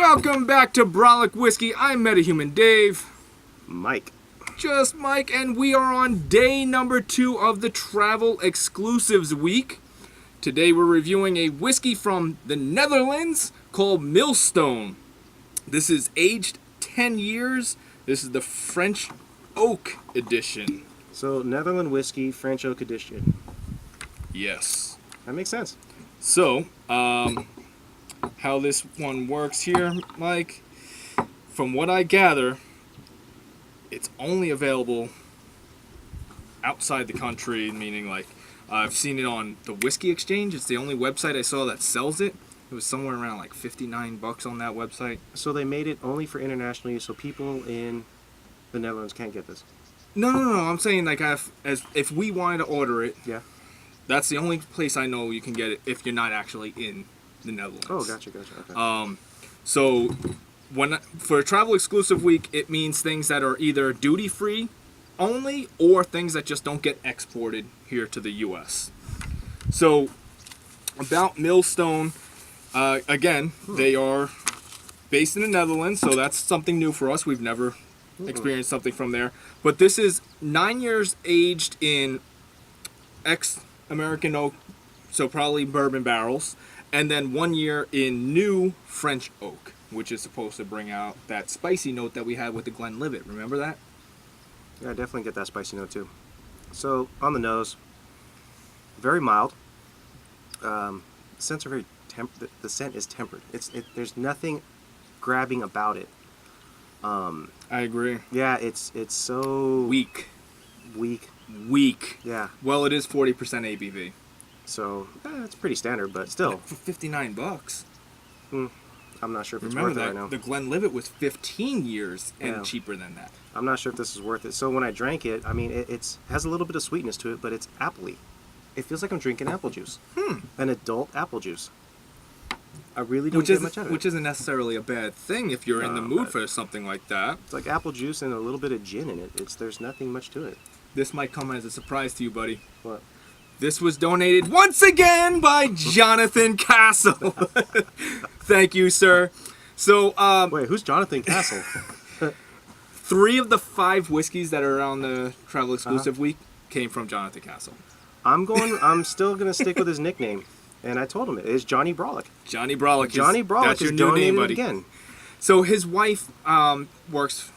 Welcome back to Brolic Whiskey. I'm Metahuman Dave. Mike. Just Mike, and we are on day number 2 of the Travel Exclusives Week. Today we're reviewing a whiskey from the Netherlands called Millstone. This is aged 10 years. This is the French Oak Edition. So, Netherlands whiskey, French Oak Edition. Yes. That makes sense. So, how this one works here, Mike, from what I gather, it's only available outside the country, meaning like I've seen it on the Whiskey Exchange. It's the only website I saw that sells it. It was somewhere around like $59 on that website. So they made it only for international use, so people in the Netherlands can't get this. No. I'm saying like if we wanted to order it, Yeah. that's the only place I know you can get it if you're not actually in the Netherlands. Oh, gotcha. Okay. So for a Travel Exclusive Week, it means things that are either duty free only or things that just don't get exported here to the U.S. So about Millstone, again, they are based in the Netherlands, so that's something new for us. We've never experienced something from there. But this is 9 years aged in ex-American oak, so probably bourbon barrels, and then 1 year in new French oak, which is supposed to bring out that spicy note that we had with the Glenlivet. Remember that? Yeah, I definitely get that spicy note too. So, on the nose, very mild. Scents are very the scent is tempered. There's nothing grabbing about it. I agree. Yeah, it's so Weak. Weak. Yeah. Well, it is 40% ABV. So it's pretty standard, but still, For $59. I'm not sure if it's Remember worth it that right now. the Glenlivet was 15 years and Yeah. cheaper than that. I'm not sure if this is worth it. So when I drank it, I mean, it has a little bit of sweetness to it, but it's appley. It feels like I'm drinking apple juice. An adult apple juice. I really don't get much out of it. Which isn't necessarily a bad thing if you're in the mood for something like that. It's like apple juice and a little bit of gin in it. There's nothing much to it. This might come as a surprise to you, buddy. What? This was donated once again by Jonathan Castle. Thank you, sir. So, Wait, who's Jonathan Castle? 3 of the 5 whiskeys that are on the Travel Exclusive Week came from Jonathan Castle. I'm still gonna stick with his nickname, and I told him it is Johnny Brolic. Johnny Brolic. Johnny Brolic that's is your new donated name, buddy. again. So his wife works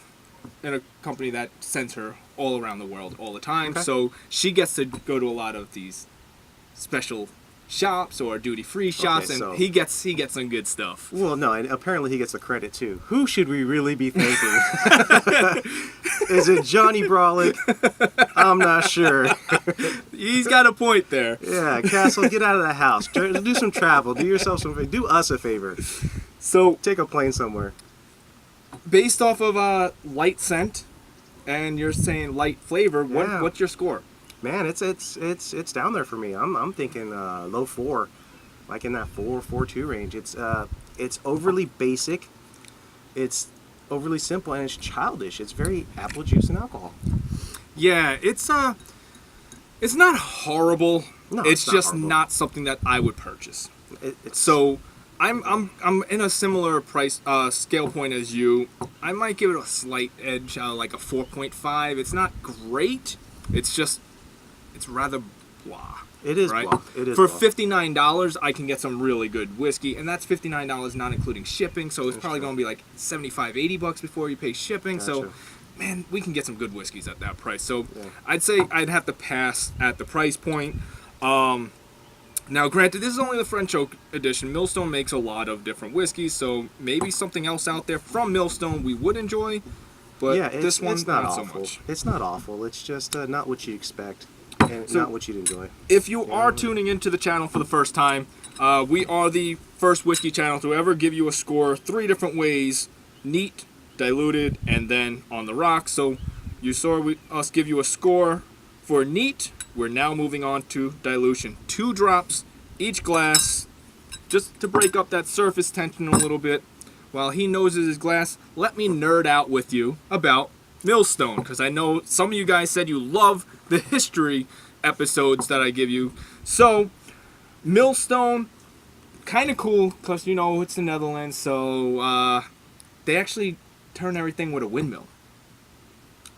in a company that sends her all around the world all the time. Okay. So she gets to go to a lot of these special shops or duty-free shops, Okay, so- and he gets some good stuff. Well, no, and apparently he gets the credit too. Who should we really be thanking? Is it Johnny Brolic? I'm not sure. He's got a point there. Yeah, Castle, get out of the house. Do some travel. Do yourself some. Do us a favor. So Take a plane somewhere. based off of light scent, and you're saying light flavor, Yeah. what's your score? Man, it's down there for me. I'm thinking low 4, like in that 4.2 range. It's overly basic. It's overly simple, and it's childish. It's very apple juice and alcohol. Yeah, it's not horrible. No, it's it's not just horrible. not something that I would purchase. It's So I'm in a similar price scale point as you. I might give it a slight edge, like a 4.5. It's not great. It's rather blah. It is right? blah. It is For blah. $59, I can get some really good whiskey, and that's $59 not including shipping. So it's That's probably true. going to be like $75-$80 before you pay shipping. So, Gotcha. man, we can get some good whiskeys at that price. So Yeah. I'd say I'd have to pass at the price point. Now, granted, this is only the French Oak Edition. Millstone makes a lot of different whiskeys, so maybe something else out there from Millstone we would enjoy, but yeah, this one it's not not so awful. much. It's not awful. It's just not what you expect, and So- not what you'd enjoy. If you are tuning into the channel for the first time, we are the first whiskey channel to ever give you a score 3 different ways: neat, diluted, and then on the rocks. So you saw us give you a score for neat. We're now moving on to dilution. 2 drops each glass, just to break up that surface tension a little bit. While he noses his glass, let me nerd out with you about Millstone, because I know some of you guys said you love the history episodes that I give you. So, Millstone kind of cool because, you know, it's the Netherlands, so they actually turn everything with a windmill.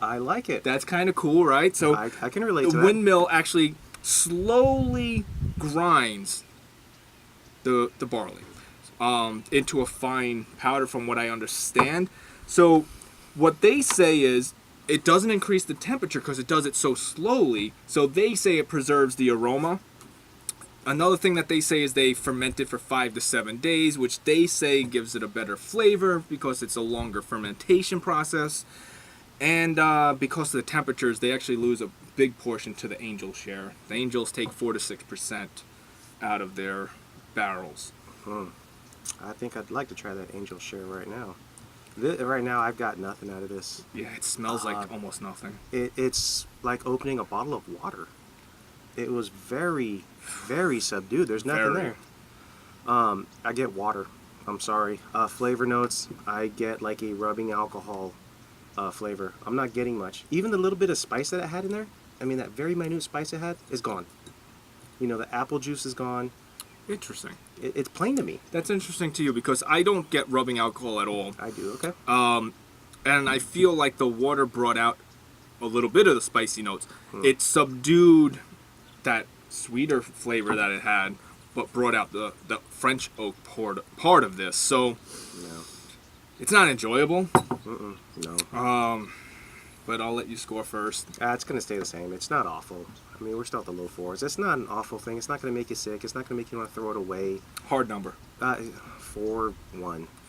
I like it. That's kind of cool, right? So I can relate the to that. windmill actually slowly grinds the barley into a fine powder, from what I understand. So what they say is it doesn't increase the temperature because it does it so slowly. So they say it preserves the aroma. Another thing that they say is they ferment it for 5 to 7 days, which they say gives it a better flavor because it's a longer fermentation process. And because of the temperatures, they actually lose a big portion to the angel share. The angels take 4 to 6% out of their barrels. I think I'd like to try that angel share right now. Right now, I've got nothing out of this. Yeah, it smells like almost nothing. It's like opening a bottle of water. It was very, very subdued. There's nothing there. I get water. I'm sorry. Flavor notes, I get like a rubbing alcohol flavor. I'm not getting much. Even the little bit of spice that it had in there, I mean, that very minute spice it had, is gone. You know, the apple juice is gone. Interesting. It's plain to me. That's interesting to you because I don't get rubbing alcohol at all. I do, okay. And I feel like the water brought out a little bit of the spicy notes. It subdued that sweeter flavor that it had, but brought out the French oak part of this. So No. it's not enjoyable. No. But I'll let you score first. It's going to stay the same. It's not awful. I mean, we're still at the low 4s. It's not an awful thing. It's not going to make you sick. It's not going to make you want to throw it away. Hard number. 4.1.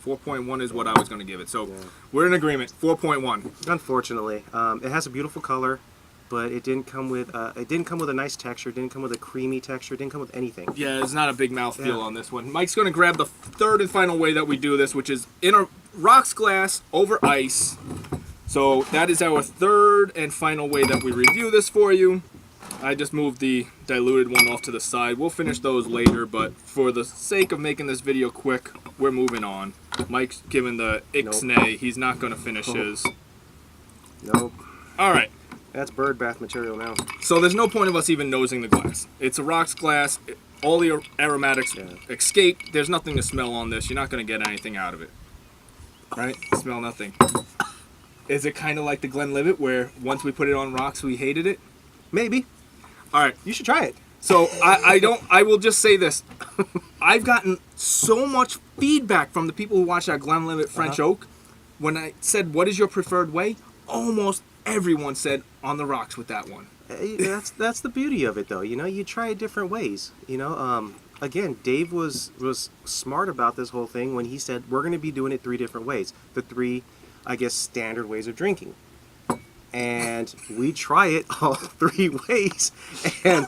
4.1 is what I was going to give it. So Yeah. we're in agreement. 4.1. Unfortunately, it has a beautiful color, but it didn't come with a nice texture. It didn't come with a creamy texture. It didn't come with anything. Yeah, there's not a big mouthfeel Yeah. on this one. Mike's going to grab the third and final way that we do this, which is in a rocks glass over ice. So that is our third and final way that we review this for you. I just moved the diluted one off to the side. We'll finish those later, but for the sake of making this video quick, we're moving on. Mike's giving the ixnay. He's not going to finish his. Nope. All right. That's bird bath material now. So there's no point of us even nosing the glass. It's a rocks glass. All the aromatics escape. There's nothing to smell on this. You're not going to get anything out of it. Right? Smell nothing. Is it kind of like the Glenlivet where once we put it on rocks, we hated it? Maybe. All right. You should try it. So I will just say this. I've gotten so much feedback from the people who watch that Glenlivet French Oak. When I said, what is your preferred way? Almost everyone said on the rocks with that one. That's the beauty of it, though. You know, you try it different ways. You know, again, Dave was smart about this whole thing when he said we're going to be doing it 3 different ways. The 3, I guess, standard ways of drinking. And we try it all 3 ways. And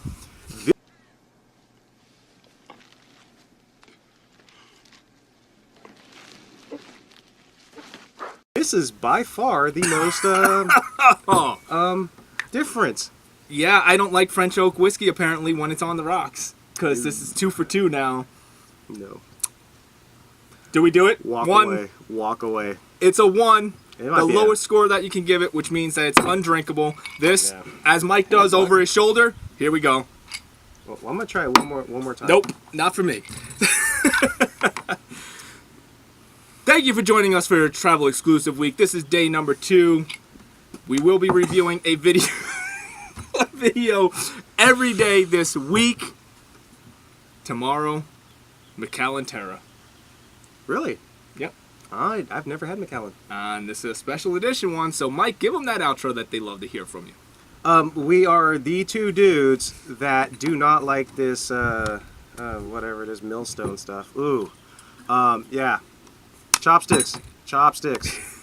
this is by far the most different. Yeah, I don't like French oak whiskey apparently when it's on the rocks because this is 2 for 2 now. No. Do we do it? Walk 1. away. Walk away. It's a 1. It might The be lowest score that you can give it, which means that it's undrinkable. This, as Mike does over his shoulder, here we go. Well, I'm gonna try it one more time. Nope, not for me. Thank you for joining us for Travel Exclusive Week. This is day number 2. We will be reviewing a video, every day this week. Tomorrow, Macallan Terra. Really? Yep. I've never had Macallan. And this is a special edition one, so Mike, give them that outro that they love to hear from you. We are the 2 dudes that do not like this, whatever it is, Millstone stuff. Ooh. Yeah. Chopsticks. Chopsticks.